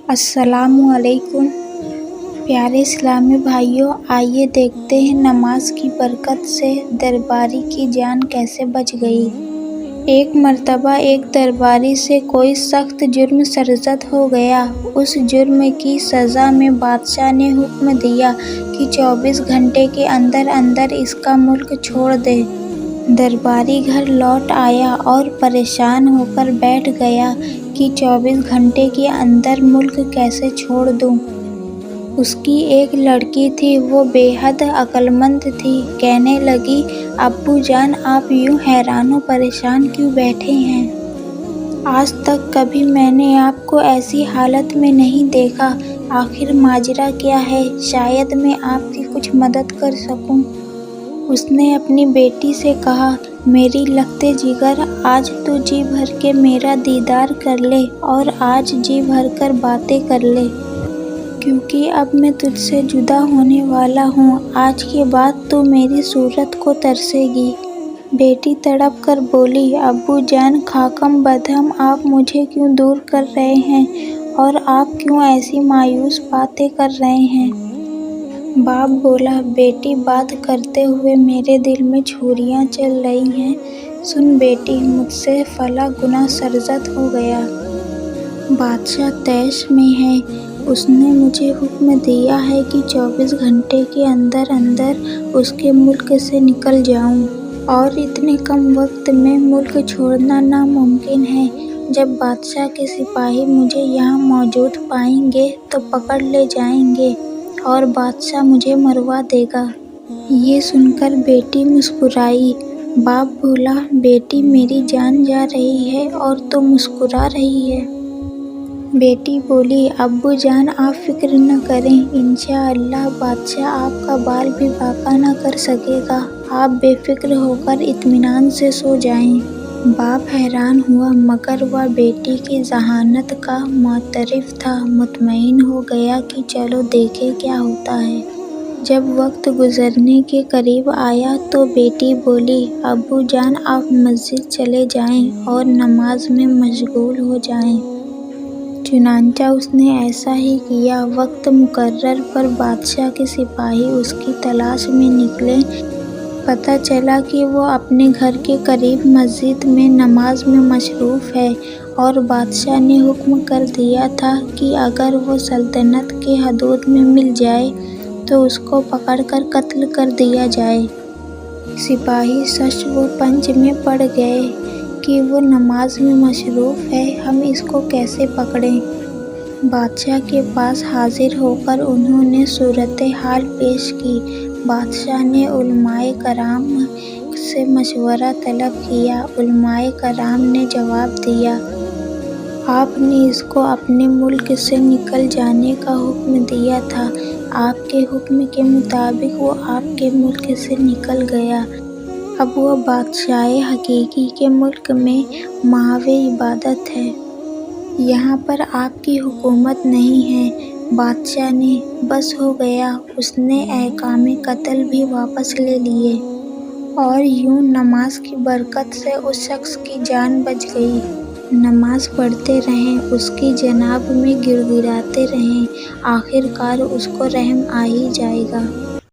السلام علیکم پیارے اسلامی بھائیوں، آئیے دیکھتے ہیں نماز کی برکت سے درباری کی جان کیسے بچ گئی۔ ایک مرتبہ ایک درباری سے کوئی سخت جرم سرزد ہو گیا۔ اس جرم کی سزا میں بادشاہ نے حکم دیا کہ 24 گھنٹے کے اندر اندر اس کا ملک چھوڑ دے۔ درباری گھر لوٹ آیا اور پریشان ہو کر بیٹھ گیا کہ 24 گھنٹے کے اندر ملک کیسے چھوڑ دوں۔ اس کی ایک لڑکی تھی، وہ بے حد عقل مند تھی۔ کہنے لگی، ابو جان، آپ یوں حیران و پریشان کیوں بیٹھے ہیں؟ آج تک کبھی میں نے آپ کو ایسی حالت میں نہیں دیکھا۔ آخر ماجرا کیا ہے؟ شاید میں آپ کی کچھ مدد کر سکوں۔ اس نے اپنی بیٹی سے کہا، میری لختے جگر، آج تو جی بھر کے میرا دیدار کر لے اور آج جی بھر کر باتیں کر لے، کیونکہ اب میں تجھ سے جدا ہونے والا ہوں۔ آج کے بعد تو میری صورت کو ترسے گی۔ بیٹی تڑپ کر بولی، ابو جان، خاکم بدہم، آپ مجھے کیوں دور کر رہے ہیں اور آپ کیوں ایسی مایوس باتیں کر رہے ہیں؟ باپ بولا، بیٹی، بات کرتے ہوئے میرے دل میں چھریاں چل رہی ہیں۔ سن بیٹی، مجھ سے فلاں گناہ سرزد ہو گیا۔ بادشاہ طیش میں ہے۔ اس نے مجھے حکم دیا ہے کہ 24 گھنٹے کے اندر اندر اس کے ملک سے نکل جاؤں، اور اتنے کم وقت میں ملک چھوڑنا ناممکن ہے۔ جب بادشاہ کے سپاہی مجھے یہاں موجود پائیں گے تو پکڑ لے جائیں گے اور بادشاہ مجھے مروا دے گا۔ یہ سن کر بیٹی مسکرائی۔ باپ بولا، بیٹی، میری جان جا رہی ہے اور تو مسکرا رہی ہے۔ بیٹی بولی، ابو جان، آپ فکر نہ کریں، انشاءاللہ بادشاہ آپ کا بال بھی باقی نہ کر سکے گا۔ آپ بے فکر ہو کر اطمینان سے سو جائیں۔ باپ حیران ہوا، مگر وہ بیٹی کی ذہانت کا معترف تھا۔ مطمئن ہو گیا کہ چلو دیکھیں کیا ہوتا ہے۔ جب وقت گزرنے کے قریب آیا تو بیٹی بولی، ابو جان، آپ مسجد چلے جائیں اور نماز میں مشغول ہو جائیں۔ چنانچہ اس نے ایسا ہی کیا۔ وقت مقرر پر بادشاہ کے سپاہی اس کی تلاش میں نکلے۔ پتہ چلا کہ وہ اپنے گھر کے قریب مسجد میں نماز میں مصروف ہے، اور بادشاہ نے حکم کر دیا تھا کہ اگر وہ سلطنت کے حدود میں مل جائے تو اس کو پکڑ کر قتل کر دیا جائے۔ سپاہی شش و پنج میں پڑ گئے کہ وہ نماز میں مصروف ہے، ہم اس کو کیسے پکڑیں؟ بادشاہ کے پاس حاضر ہو کر انہوں نے صورتحال پیش کی۔ بادشاہ نے علماء کرام سے مشورہ طلب کیا۔ علماء کرام نے جواب دیا، آپ نے اس کو اپنے ملک سے نکل جانے کا حکم دیا تھا۔ آپ کے حکم کے مطابق وہ آپ کے ملک سے نکل گیا۔ اب وہ بادشاہ حقیقی کے ملک میں محو عبادت ہے۔ یہاں پر آپ کی حکومت نہیں ہے۔ بادشاہ نے بس ہو گیا۔ اس نے احکام قتل بھی واپس لے لیے، اور یوں نماز کی برکت سے اس شخص کی جان بچ گئی۔ نماز پڑھتے رہیں، اس کی جناب میں گر گراتے رہیں، آخر کار اس کو رحم آ ہی جائے گا۔